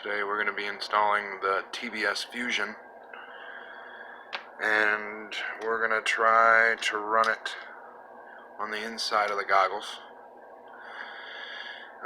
Today we're going to be installing the TBS Fusion, and we're going to try to run it on the inside of the goggles.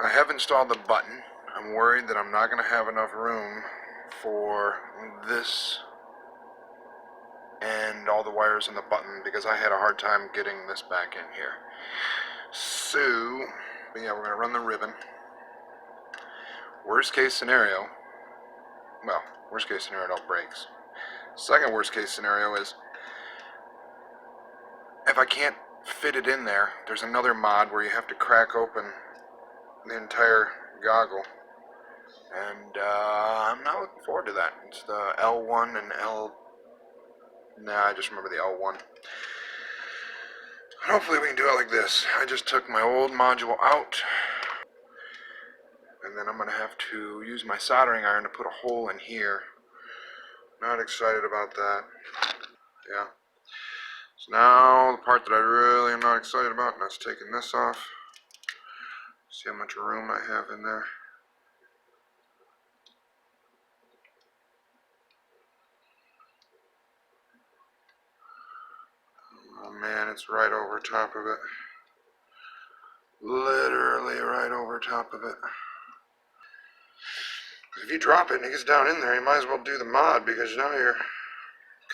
I have installed the button. I'm worried that I'm not going to have enough room for this and all the wires in the button because I had a hard time getting this back in here. So, yeah, we're going to run the ribbon. Worst case scenario, well, worst case scenario, it all breaks. Second worst case scenario is if I can't fit it in there, there's another mod where you have to crack open the entire goggle, and I'm not looking forward to that. It's the L1 and I just remember the L1. Hopefully we can do it like this. I just took my old module out, and then I'm going to have to use my soldering iron to put a hole in here. Not excited about that. Yeah. So now the part that I really am not excited about, and that's taking this off. See how much room I have in there. Oh man, it's right over top of it. Literally right over top of it. If you drop it and it gets down in there, you might as well do the mod, because now you're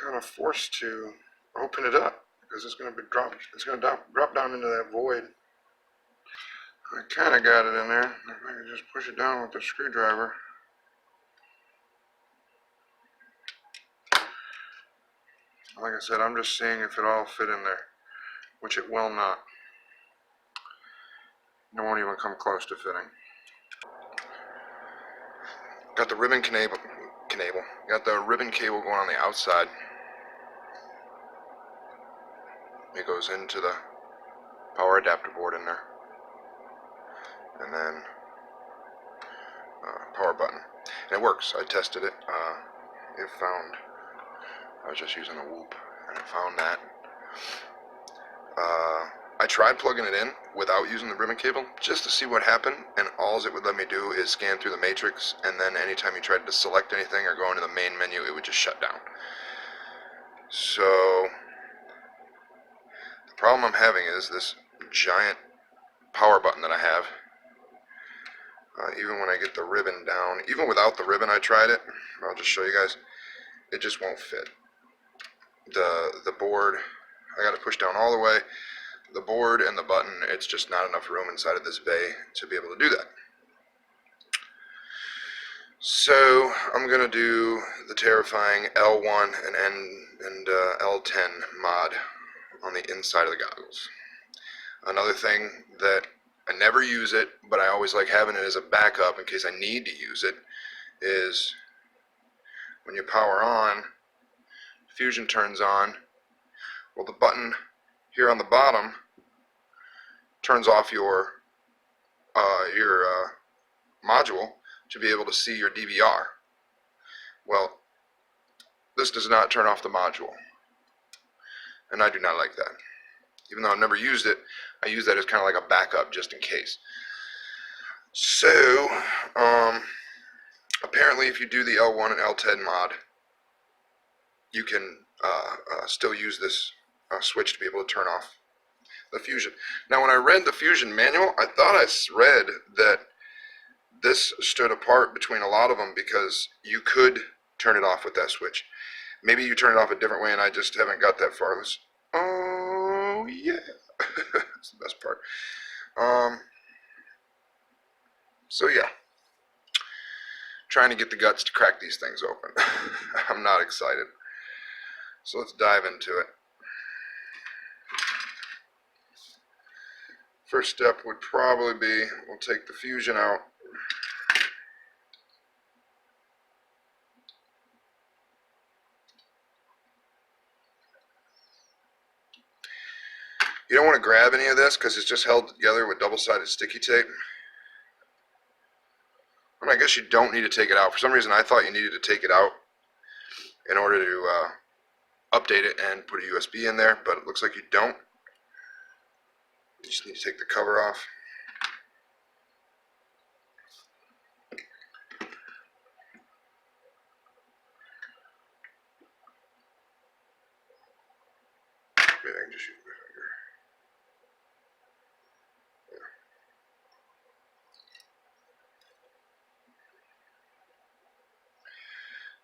kind of forced to open it up because it's going to be dropped. It's going to drop down into that void. I kind of got it in there. If I can just push it down with the screwdriver. Like I said, I'm just seeing if it all fit in there, which it will not. It won't even come close to fitting. Got the ribbon got the ribbon cable going on the outside. It goes into the power adapter board in there, and then power button, and it works. I tested it. It found, I was just using a whoop, and it found that. I tried plugging it in without using the ribbon cable just to see what happened, and all it would let me do is scan through the matrix, and then anytime you tried to select anything or go into the main menu, it would just shut down. So the problem I'm having is this giant power button that I have. Even when I get the ribbon down, even without the ribbon, I tried it. I'll just show you guys. It just won't fit. The board, I got to push down all the way. The board and the button, it's just not enough room inside of this bay to be able to do that. So I'm going to do the terrifying L1 and L10 mod on the inside of the goggles. Another thing that I never use it, but I always like having it as a backup in case I need to use it, is when you power on, Fusion turns on. Well, the button here on the bottom turns off your module to be able to see your DVR. Well, this does not turn off the module, and I do not like that. Even though I've never used it, I use that as kind of like a backup just in case. So, apparently if you do the L1 and L10 mod, you can still use this switch to be able to turn off the Fusion. Now, when I read the Fusion manual, I thought I read that this stood apart between a lot of them because you could turn it off with that switch. Maybe you turn it off a different way and I just haven't got that far. Oh yeah, that's the best part. So yeah, trying to get the guts to crack these things open. I'm not excited. So let's dive into it. First step would probably be, we'll take the Fusion out. You don't want to grab any of this because it's just held together with double-sided sticky tape. And I guess you don't need to take it out. For some reason I thought you needed to take it out in order to update it and put a USB in there, but it looks like you don't. You just need to take the cover off.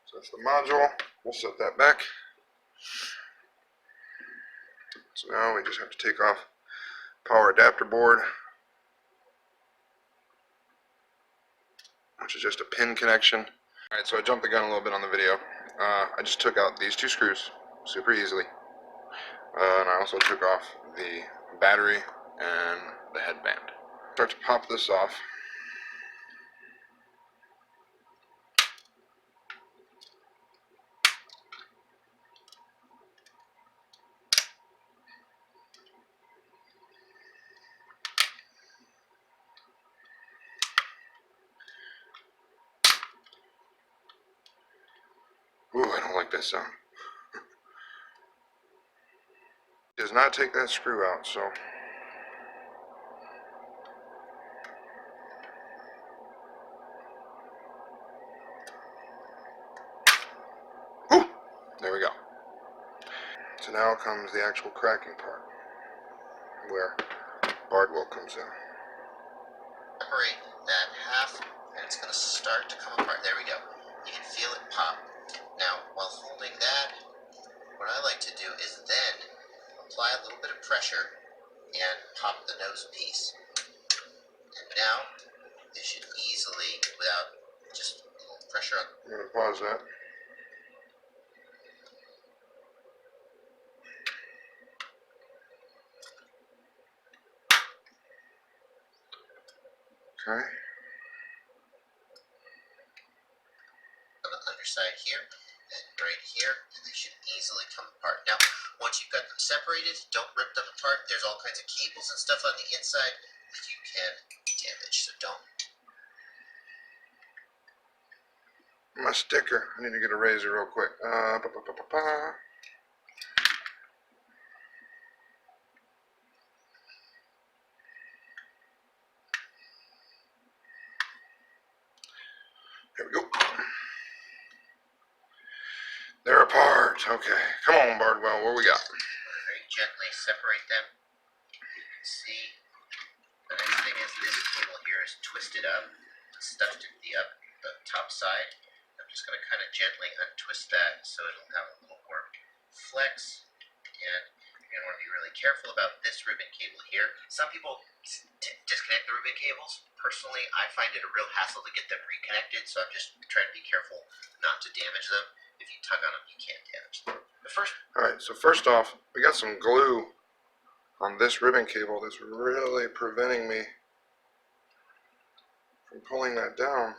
So that's the module. We'll set that back. So now we just have to take off power adapter board, which is just a pin connection. Alright, so I jumped the gun a little bit on the video. I just took out these two screws super easily. And I also took off the battery and the headband. Start to pop this off. Ooh, I don't like that sound. Does not take that screw out, so ooh, there we go. So now comes the actual cracking part, where Bardwell comes in. Separate that half, and it's going to start to come apart. There we go. You can feel it pop. Now, while holding that, what I like to do is then apply a little bit of pressure and pop the nose piece. And now, it should easily, without just a little pressure on. I'm going to pause that. Okay. On the underside here, and right here, and they should easily come apart. Now, once you've got them separated, don't rip them apart. There's all kinds of cables and stuff on the inside that you can damage, so don't. My sticker. I need to get a razor real quick. Here we go. They're apart. Okay. Come on, Bardwell. What we got? Very gently separate them. You can see the nice thing is this cable here is twisted up, stuck to the top side. I'm just going to kind of gently untwist that so it'll have a little more flex. And you're going to want to be really careful about this ribbon cable here. Some people disconnect the ribbon cables. Personally, I find it a real hassle to get them reconnected, so I'm just trying to be careful not to damage them. If you tug on them, you can't damage them. Alright, so first off, we got some glue on this ribbon cable that's really preventing me from pulling that down.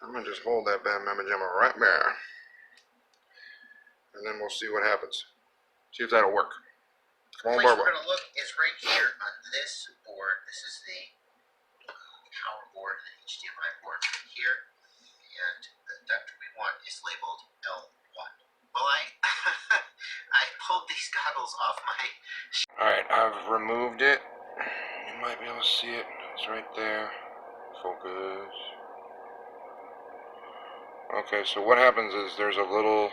I'm going to just hold that bad mamma jamma right there. And then we'll see what happens. See if that'll work. Come on, The place Barbara. we're going to look is right here on this board. This is the power board, the HDMI board right here. And the adapter we want is labeled L1. Well, I pulled these goggles off my. Alright, I've removed it. You might be able to see it. It's right there. Focus. Okay, so what happens is there's a little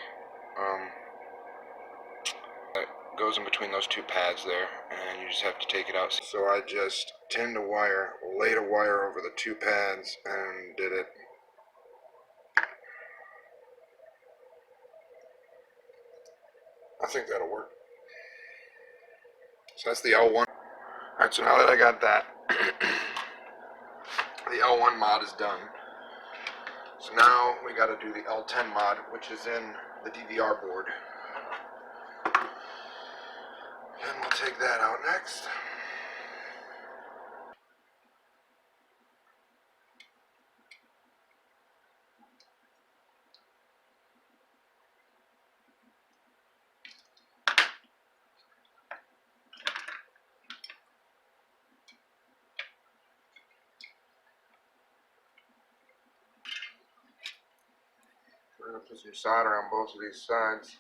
that goes in between those two pads there, and you just have to take it out. So I just laid a wire over the two pads and did it. I think that'll work. So that's the L1. Alright, so now that I got that, the L1 mod is done. So now we got to do the L10 mod, which is in the DVR board. And we'll take that out next. We're going to put some solder on both of these sides.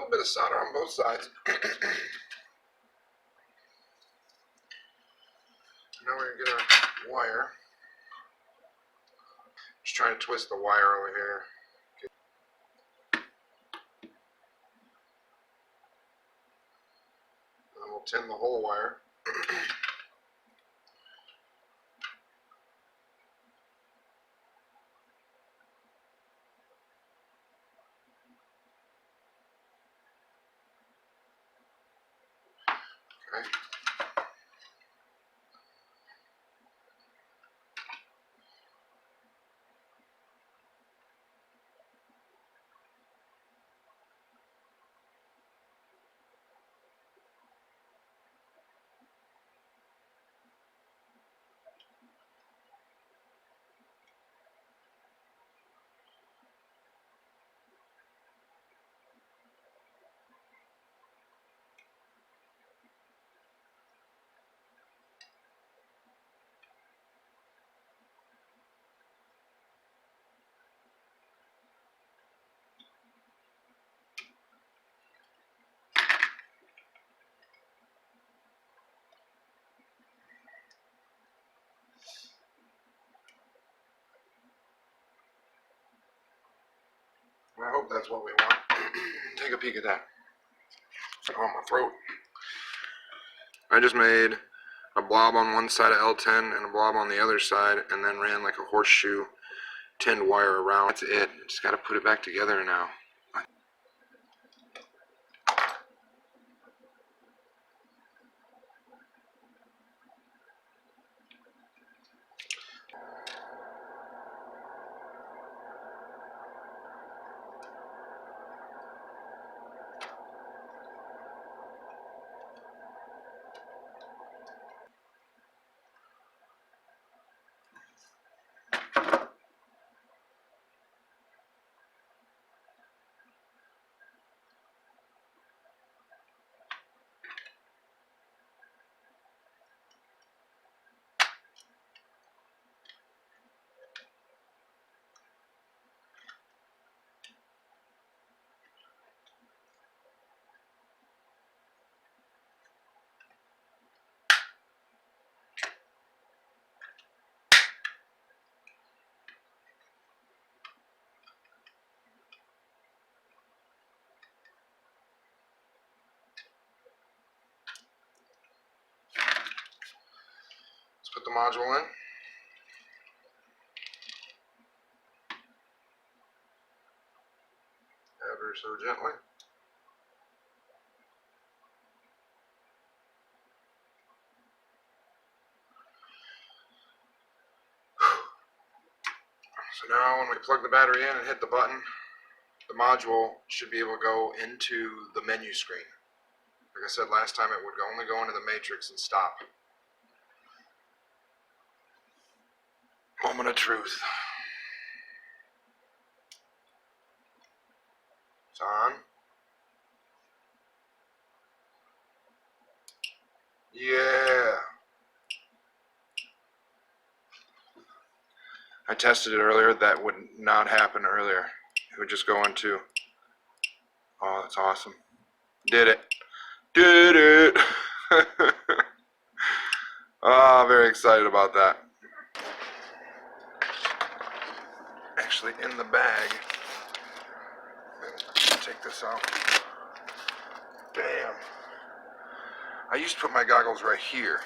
little bit of solder on both sides. Now we're going to get our wire. Just trying to twist the wire over here. And we'll tin the whole wire. Okay. I hope that's what we want. Take a peek at that. Oh, my throat. I just made a blob on one side of L10 and a blob on the other side, and then ran like a horseshoe tinned wire around. That's it. Just got to put it back together now. Let's put the module in. Ever so gently. So now when we plug the battery in and hit the button, the module should be able to go into the menu screen. Like I said last time, it would only go into the matrix and stop. Moment of truth. It's on. Yeah. I tested it earlier. That would not happen earlier. It would just go into. Oh, that's awesome. Did it. Did it. Oh, very excited about that. Actually, in the bag. Take this out. Damn. I used to put my goggles right here,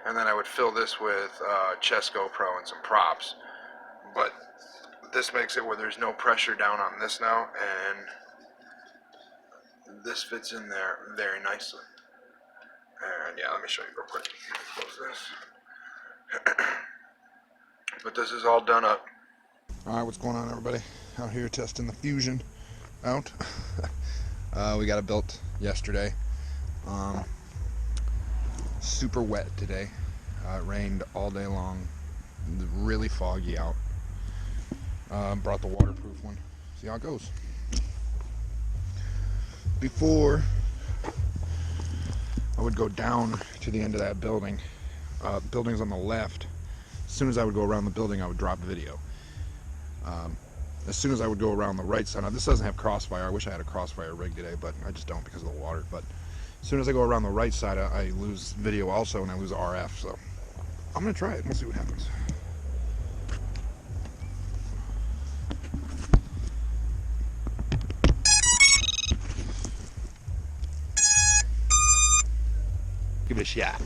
and then I would fill this with chest GoPro and some props. But this makes it where there's no pressure down on this now, and this fits in there very nicely. And yeah, let me show you real quick. Close this. But this is all done up. Alright, what's going on, everybody? Out here testing the Fusion out. We got it built yesterday. Super wet today. It rained all day long. Really foggy out. Brought the waterproof one. See how it goes. Before I would go down to the end of that building. Building's on the left. As soon as I would go around the building, I would drop video. as soon as I would go around the right side. Now this doesn't have crossfire. I wish I had a crossfire rig today, but I just don't because of the water. But as soon as I go around the right side, I lose video also, and I lose RF. So I'm gonna try it. We'll see what happens. Give it a shot.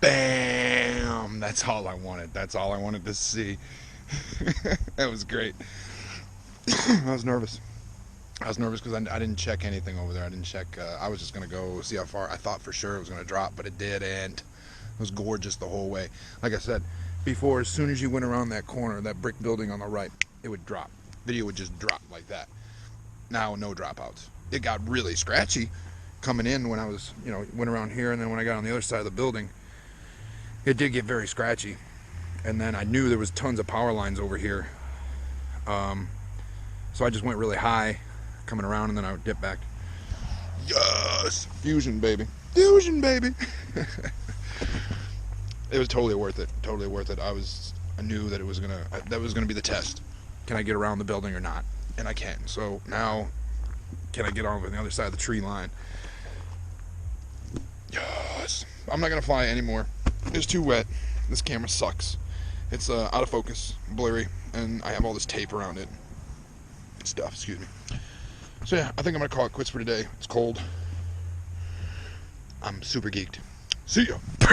Bam! That's all I wanted. That's all I wanted to see. That was great. I was nervous. I was nervous because I didn't check anything over there. I didn't check. I was just going to go see how far. I thought for sure it was going to drop, but it did, and it was gorgeous the whole way. Like I said before, as soon as you went around that corner, that brick building on the right, it would drop. Video would just drop like that. Now, no dropouts. It got really scratchy coming in when I was, went around here, and then when I got on the other side of the building, it did get very scratchy. And then I knew there was tons of power lines over here. So I just went really high coming around, and then I would dip back. Yes! Fusion, baby. Fusion, baby! It was totally worth it. Totally worth it. I knew that that was gonna be the test. Can I get around the building or not? And I can. So now, can I get on the other side of the tree line? Yes! I'm not gonna fly anymore. It's too wet. This camera sucks. It's out of focus, blurry, and I have all this tape around it. Stuff, excuse me. So yeah, I think I'm gonna call it quits for today. It's cold. I'm super geeked. See ya.